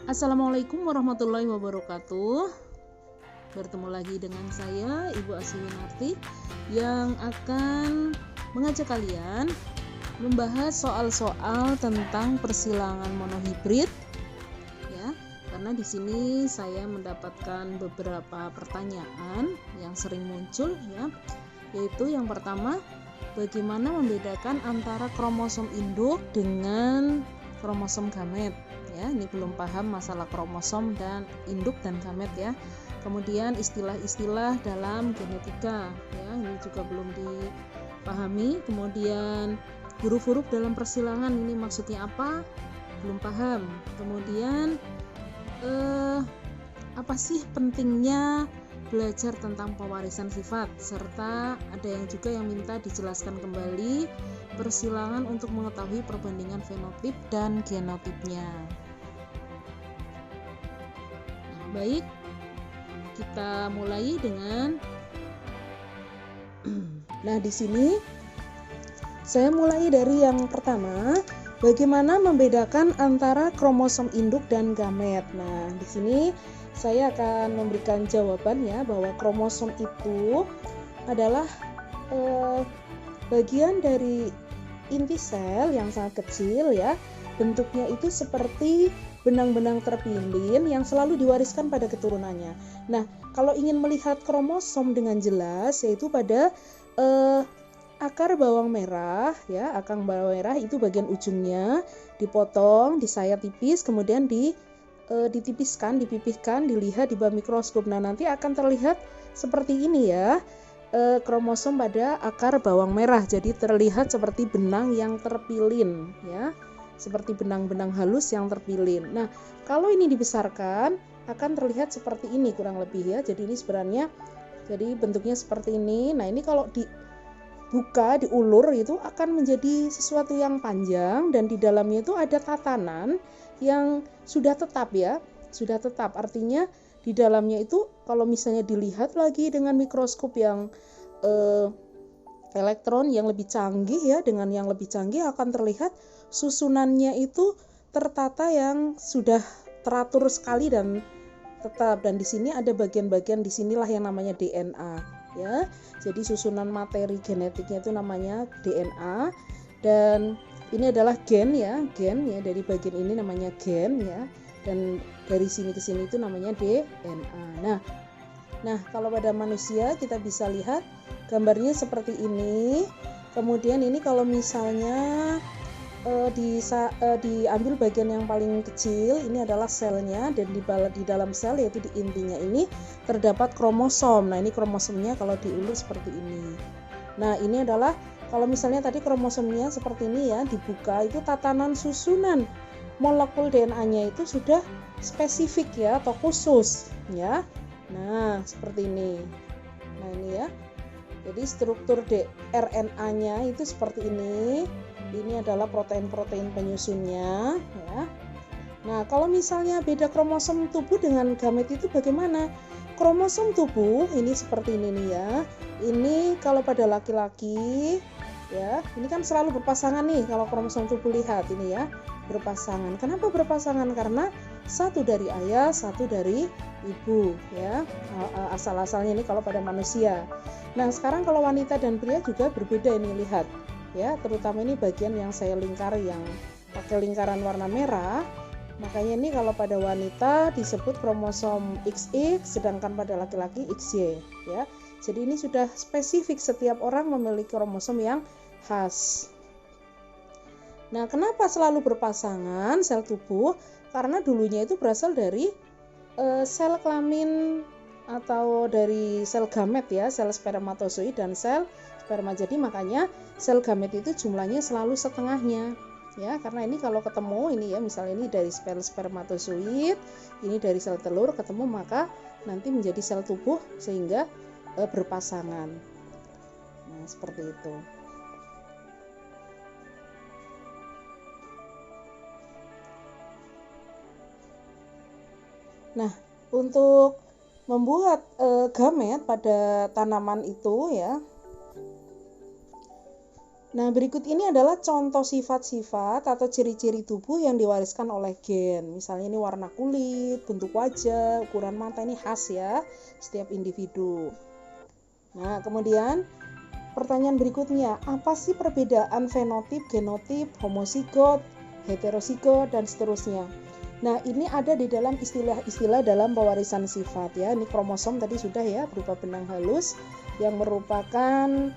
Assalamualaikum warahmatullahi wabarakatuh. Bertemu lagi dengan saya Ibu Aswinarti yang akan mengajak kalian membahas soal-soal tentang persilangan monohibrid ya. Karena di sini saya mendapatkan beberapa pertanyaan yang sering muncul ya, yaitu yang pertama, bagaimana membedakan antara kromosom induk dengan kromosom gamet ya. Ini belum paham masalah kromosom dan induk dan gamet ya. Kemudian istilah-istilah dalam genetika ya, ini juga belum dipahami. Kemudian huruf-huruf dalam persilangan, ini maksudnya apa? Belum paham. Kemudian apa sih pentingnya belajar tentang pewarisan sifat, serta ada yang juga yang minta dijelaskan kembali persilangan untuk mengetahui perbandingan fenotip dan genotipnya. Baik, kita mulai dengan nah di sini saya mulai dari yang pertama, bagaimana membedakan antara kromosom induk dan gamet. Nah, di sini saya akan memberikan jawaban ya, bahwa kromosom itu adalah bagian dari inti sel yang sangat kecil ya. Bentuknya itu seperti benang-benang terpilin yang selalu diwariskan pada keturunannya. Nah, kalau ingin melihat kromosom dengan jelas, yaitu pada akar bawang merah ya, akar bawang merah itu bagian ujungnya dipotong, disayat tipis, kemudian ditipiskan, dipipihkan, dilihat di bawah mikroskop. Nah, nanti akan terlihat seperti ini ya, kromosom pada akar bawang merah. Jadi terlihat seperti benang yang terpilin ya, seperti benang-benang halus yang terpilin. Nah, kalau ini dibesarkan akan terlihat seperti ini kurang lebih ya. Jadi ini sebenarnya jadi bentuknya seperti ini. Nah, ini kalau dibuka, diulur itu akan menjadi sesuatu yang panjang, dan di dalamnya itu ada tatanan yang sudah tetap ya. Sudah tetap artinya di dalamnya itu kalau misalnya dilihat lagi dengan mikroskop yang elektron yang lebih canggih ya, dengan yang lebih canggih akan terlihat susunannya itu tertata yang sudah teratur sekali dan tetap. Dan di sini ada bagian-bagian, di sinilah yang namanya DNA ya. Jadi susunan materi genetiknya itu namanya DNA, dan ini adalah gen ya dari bagian ini namanya gen ya, dan dari sini ke sini itu namanya DNA. Nah, kalau pada manusia kita bisa lihat gambarnya seperti ini. Kemudian ini kalau misalnya diambil bagian yang paling kecil, ini adalah selnya, dan di dalam sel yaitu di intinya ini terdapat kromosom. Nah, ini kromosomnya kalau diulur seperti ini. Nah, ini adalah kalau misalnya tadi kromosomnya seperti ini ya, dibuka itu tatanan susunan molekul DNA-nya itu sudah spesifik ya, atau khusus ya. Nah, seperti ini. Nah, ini ya. Jadi struktur RNA-nya itu seperti ini. Ini adalah protein-protein penyusunnya ya. Nah, kalau misalnya beda kromosom tubuh dengan gamet itu bagaimana? Kromosom tubuh ini seperti ini nih ya. Ini kalau pada laki-laki ya, ini kan selalu berpasangan nih. Kalau kromosom tubuh lihat ini ya, berpasangan. Kenapa berpasangan? Karena satu dari ayah, satu dari ibu ya. Asal-asalnya ini kalau pada manusia. Nah, sekarang kalau wanita dan pria juga berbeda ini, lihat ya, terutama ini bagian yang saya lingkari yang pakai lingkaran warna merah. Makanya ini kalau pada wanita disebut kromosom XX, sedangkan pada laki-laki XY ya. Jadi ini sudah spesifik, setiap orang memiliki kromosom yang khas. Nah, kenapa selalu berpasangan sel tubuh? Karena dulunya itu berasal dari sel kelamin atau dari sel gamet ya, sel spermatozoid dan sel sperma. Jadi makanya sel gamet itu jumlahnya selalu setengahnya ya, karena ini kalau ketemu ini ya, misalnya ini dari sel spermatozoid, ini dari sel telur ketemu, maka nanti menjadi sel tubuh sehingga berpasangan. Nah, seperti itu. Nah, untuk membuat gamet pada tanaman itu ya, Nah, berikut ini adalah contoh sifat-sifat atau ciri-ciri tubuh yang diwariskan oleh gen. Misalnya ini warna kulit, bentuk wajah, ukuran mata, ini khas ya setiap individu. Nah, kemudian pertanyaan berikutnya, apa sih perbedaan fenotip, genotip, homozigot, heterozigot, dan seterusnya? Nah, ini ada di dalam istilah-istilah dalam pewarisan sifat ya. Ini kromosom tadi sudah ya, berupa benang halus yang merupakan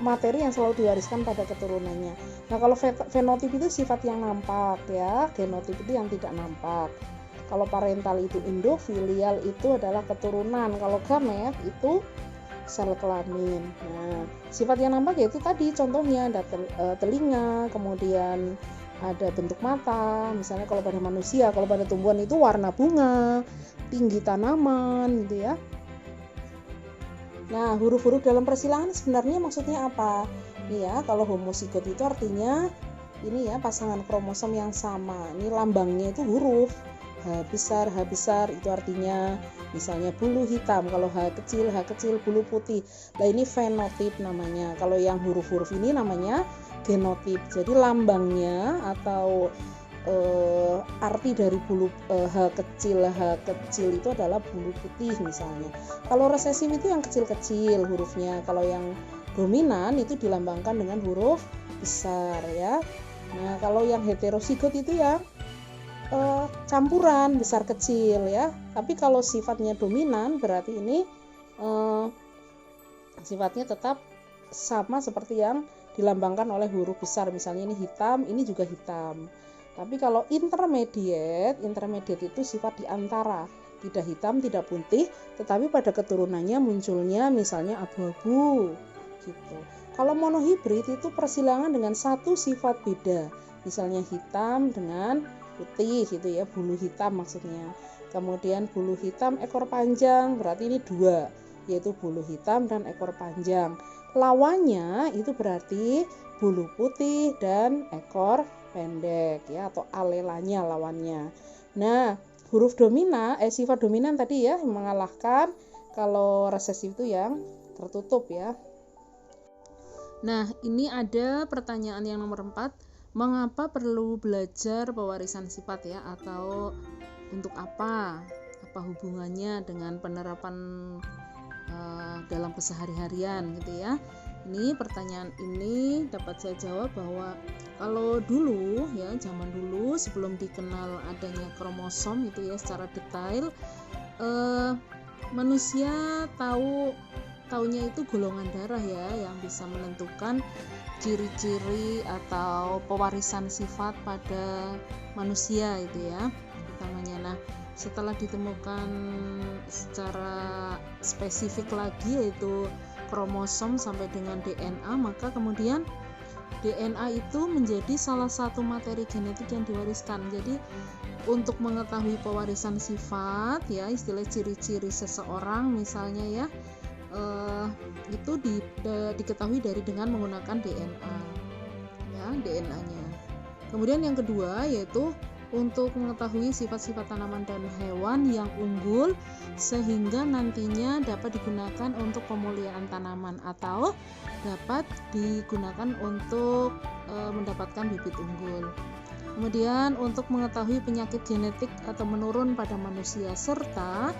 materi yang selalu diwariskan pada keturunannya. Nah, kalau fenotip itu sifat yang nampak ya, genotip itu yang tidak nampak. Kalau parental itu induk, filial itu adalah keturunan. Kalau gamet itu sel kelamin. Nah, sifat yang nampak yaitu tadi contohnya ada telinga, kemudian ada bentuk mata. Misalnya kalau pada manusia, kalau pada tumbuhan itu warna bunga, tinggi tanaman gitu ya. Nah, huruf-huruf dalam persilangan sebenarnya maksudnya apa? Nih ya, kalau homozigot itu artinya ini ya pasangan kromosom yang sama. Ini lambangnya itu huruf. H besar itu artinya misalnya bulu hitam, kalau H kecil bulu putih. Nah, ini fenotip namanya. Kalau yang huruf-huruf ini namanya genotip. Jadi lambangnya atau arti dari bulu H kecil itu adalah bulu putih misalnya. Kalau resesif itu yang kecil-kecil hurufnya. Kalau yang dominan itu dilambangkan dengan huruf besar ya. Nah, kalau yang heterozigot itu ya campuran besar kecil ya. Tapi kalau sifatnya dominan berarti ini sifatnya tetap sama seperti yang dilambangkan oleh huruf besar. Misalnya ini hitam, ini juga hitam. Tapi kalau intermediate itu sifat di antara, tidak hitam, tidak putih, tetapi pada keturunannya munculnya misalnya abu-abu gitu. Kalau monohibrid itu persilangan dengan satu sifat beda, misalnya hitam dengan putih gitu ya, bulu hitam maksudnya. Kemudian bulu hitam ekor panjang, berarti ini dua, yaitu bulu hitam dan ekor panjang. Lawannya itu berarti bulu putih dan ekor pendek ya, atau alelanya lawannya. Nah, huruf dominan sifat dominan tadi ya yang mengalahkan. Kalau resesif itu yang tertutup ya. Nah, ini ada pertanyaan yang nomor 4. Mengapa perlu belajar pewarisan sifat ya, atau untuk apa? Apa hubungannya dengan penerapan dalam kesehari-harian gitu ya. Ini pertanyaan ini dapat saya jawab bahwa kalau dulu ya, zaman dulu sebelum dikenal adanya kromosom itu ya secara detail, manusia taunya itu golongan darah ya yang bisa menentukan ciri-ciri atau pewarisan sifat pada manusia itu ya utamanya. Nah, setelah ditemukan secara spesifik lagi yaitu kromosom sampai dengan DNA, maka kemudian DNA itu menjadi salah satu materi genetik yang diwariskan. Jadi untuk mengetahui pewarisan sifat ya, istilah ciri-ciri seseorang misalnya ya, itu diketahui dengan menggunakan DNA ya, DNA-nya. Kemudian yang kedua yaitu untuk mengetahui sifat-sifat tanaman dan hewan yang unggul sehingga nantinya dapat digunakan untuk pemulihan tanaman atau dapat digunakan untuk mendapatkan bibit unggul. Kemudian untuk mengetahui penyakit genetik atau menurun pada manusia, serta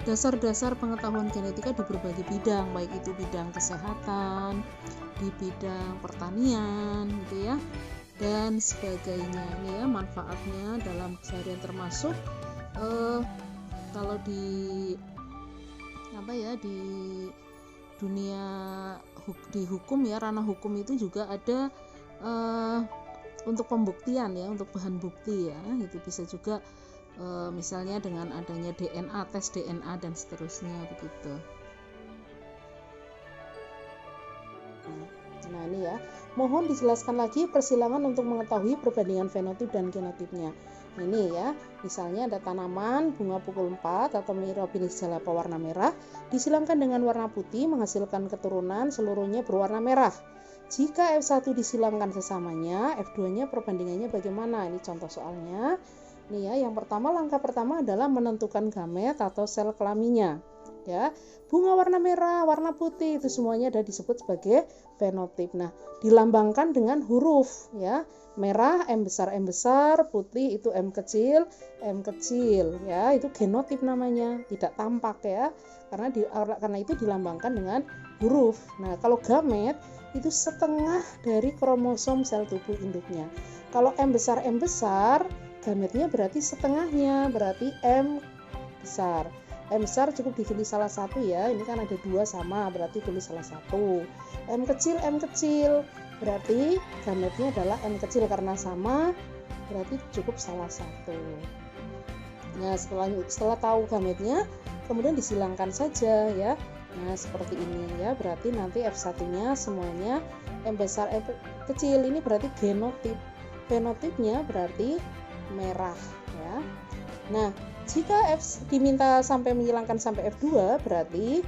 dasar-dasar pengetahuan genetika di berbagai bidang, baik itu bidang kesehatan, di bidang pertanian gitu ya, dan sebagainya. Ini ya manfaatnya dalam keseharian, termasuk kalau di dunia di hukum ya, ranah hukum itu juga ada untuk pembuktian ya, untuk bahan bukti ya, itu bisa juga misalnya dengan adanya DNA, tes DNA dan seterusnya begitu. Nah ini ya, mohon dijelaskan lagi persilangan untuk mengetahui perbandingan fenotip dan genotipnya. Nah, ini ya, misalnya ada tanaman bunga pukul 4 atau Mirabilis jalapa warna merah disilangkan dengan warna putih menghasilkan keturunan seluruhnya berwarna merah. Jika F1 disilangkan sesamanya, F2-nya perbandingannya bagaimana? Ini contoh soalnya. Nih ya, yang pertama, langkah pertama adalah menentukan gamet atau sel kelaminnya. Ya, bunga warna merah, warna putih itu semuanya ada disebut sebagai fenotip. Nah, dilambangkan dengan huruf ya. Merah M besar, putih itu M kecil ya, itu genotip namanya, tidak tampak ya. Karena itu dilambangkan dengan huruf. Nah, kalau gamet itu setengah dari kromosom sel tubuh induknya. Kalau M besar, gametnya berarti setengahnya, berarti M besar. M besar cukup dipilih salah satu ya, ini kan ada 2 sama, berarti pilih salah satu. M kecil, berarti gametnya adalah M kecil karena sama, berarti cukup salah satu. Nah, setelah tahu gametnya, kemudian disilangkan saja ya. Nah, seperti ini ya, berarti nanti F1-nya semuanya M besar, M kecil, ini berarti genotip. Fenotipnya berarti merah ya. Nah, jika F diminta sampai menghilangkan sampai F2, berarti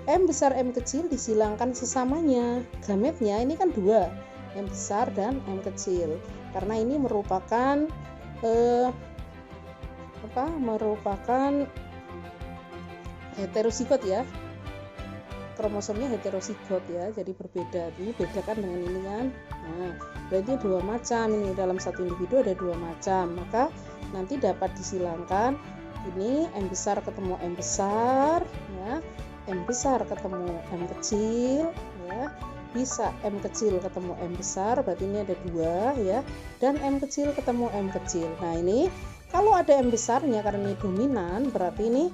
M besar M kecil disilangkan sesamanya. Gametnya ini kan 2, M besar dan M kecil. Karena ini merupakan heterosigot ya. Kromosomnya heterosigot ya, jadi berbeda. Ini beda kan dengan ini kan. Nah, berarti 2 macam ini, dalam satu individu ada 2 macam. Maka nanti dapat disilangkan ini M besar ketemu M besar ya, M besar ketemu M kecil ya, bisa M kecil ketemu M besar, berarti ini ada 2 ya, dan M kecil ketemu M kecil. Nah, ini kalau ada M besarnya karena ini dominan, berarti ini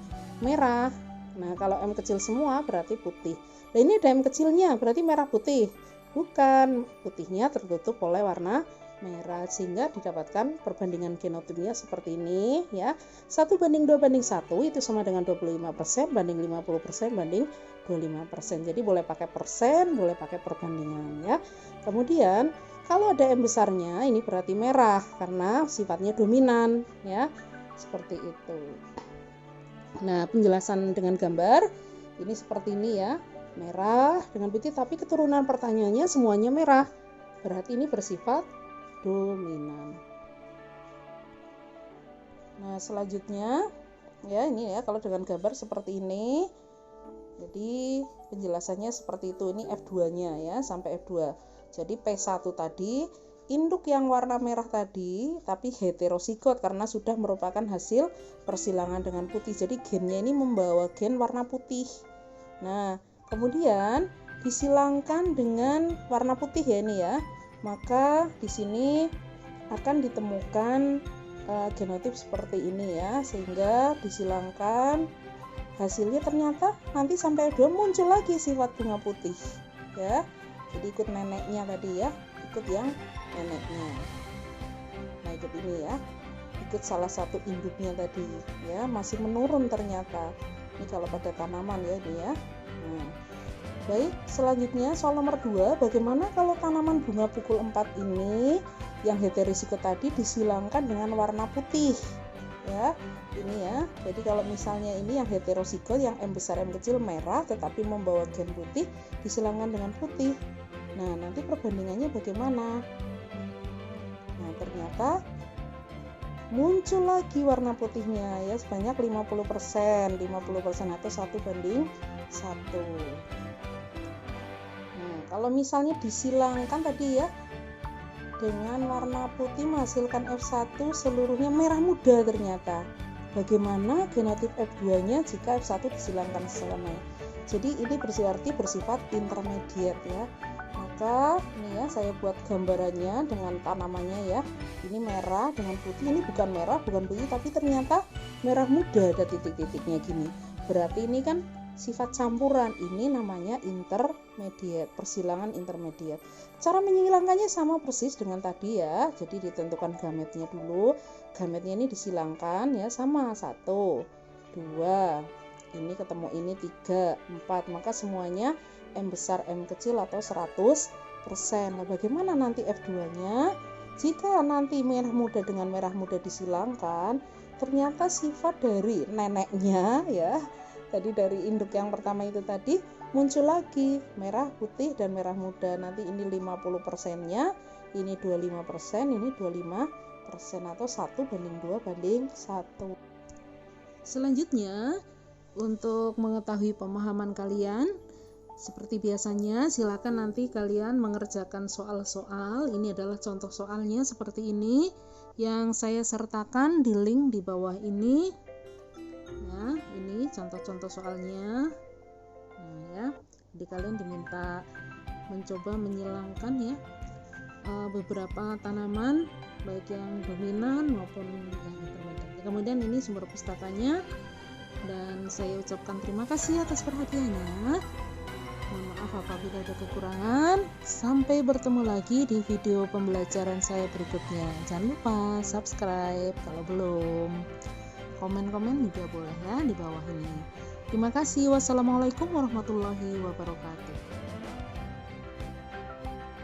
merah. Nah, kalau M kecil semua berarti putih. Nah, ini ada M kecilnya, berarti merah putih. Bukan, putihnya tertutup oleh warna merah, sehingga didapatkan perbandingan genotipnya seperti ini ya. 1:2:1 itu sama dengan 25% banding 50% banding 25%. Jadi boleh pakai persen, boleh pakai perbandingan ya. Kemudian kalau ada M besarnya ini berarti merah karena sifatnya dominan ya. Seperti itu. Nah, penjelasan dengan gambar ini seperti ini ya. Merah dengan putih, tapi keturunan pertanyaannya semuanya merah. Berarti ini bersifat dominan. Nah, selanjutnya ya, ini ya, kalau dengan gambar seperti ini. Jadi penjelasannya seperti itu. Ini F2-nya ya, sampai F2. Jadi P1 tadi induk yang warna merah tadi, tapi heterosigot karena sudah merupakan hasil persilangan dengan putih. Jadi gennya ini membawa gen warna putih. Nah, kemudian disilangkan dengan warna putih ya ini ya. Maka di sini akan ditemukan genotip seperti ini ya, sehingga disilangkan, hasilnya ternyata nanti sampai F2 muncul lagi sifat bunga putih ya. Jadi ikut neneknya tadi ya, ikut yang neneknya. Nah, ikut ini ya, ikut salah satu induknya tadi ya, masih menurun ternyata. Ini kalau pada tanaman ya ini ya. Nah, baik, selanjutnya soal nomor 2, bagaimana kalau tanaman bunga pukul 4 ini yang heterosigot tadi disilangkan dengan warna putih ya. Ini ya, jadi kalau misalnya ini yang heterosigot yang M besar M kecil merah tetapi membawa gen putih, disilangkan dengan putih. Nah, nanti perbandingannya bagaimana? Nah, ternyata muncul lagi warna putihnya ya, sebanyak 50% atau 1:1. Kalau misalnya disilangkan tadi ya dengan warna putih menghasilkan F1 seluruhnya merah muda ternyata. Bagaimana genotip F2-nya jika F1 disilangkan selamanya? Jadi ini berarti bersifat intermediate ya. Maka ini ya, saya buat gambarannya dengan tanamannya ya. Ini merah dengan putih, ini bukan merah, bukan putih, tapi ternyata merah muda, ada titik-titiknya gini. Berarti ini kan sifat campuran, ini namanya intermediate, persilangan intermediate. Cara menyilangkannya sama persis dengan tadi ya. Jadi ditentukan gametnya dulu. Gametnya ini disilangkan ya, sama 1, 2, ini ketemu ini 3, 4. Maka semuanya M besar M kecil atau 100%. Nah, bagaimana nanti F2-nya? Jika nanti merah muda dengan merah muda disilangkan, ternyata sifat dari neneknya ya, tadi dari induk yang pertama itu tadi muncul lagi merah putih dan merah muda. Nanti ini 50%-nya, ini 25%, ini 25% atau 1:2:1. Selanjutnya Untuk mengetahui pemahaman kalian, seperti biasanya silakan nanti kalian mengerjakan soal-soal. Ini adalah contoh soalnya seperti ini yang saya sertakan di link di bawah ini. Ya, ini contoh-contoh soalnya. Nah, ya. Jadi kalian diminta mencoba menyilangkan ya beberapa tanaman baik yang dominan maupun yang intermediate. Kemudian ini sumber pustakanya. Dan saya ucapkan terima kasih atas perhatiannya. Mohon maaf apabila ada kekurangan. Sampai bertemu lagi di video pembelajaran saya berikutnya. Jangan lupa subscribe kalau belum. Komen-komen juga boleh ya di bawah ini. Terima kasih. Wassalamualaikum warahmatullahi wabarakatuh.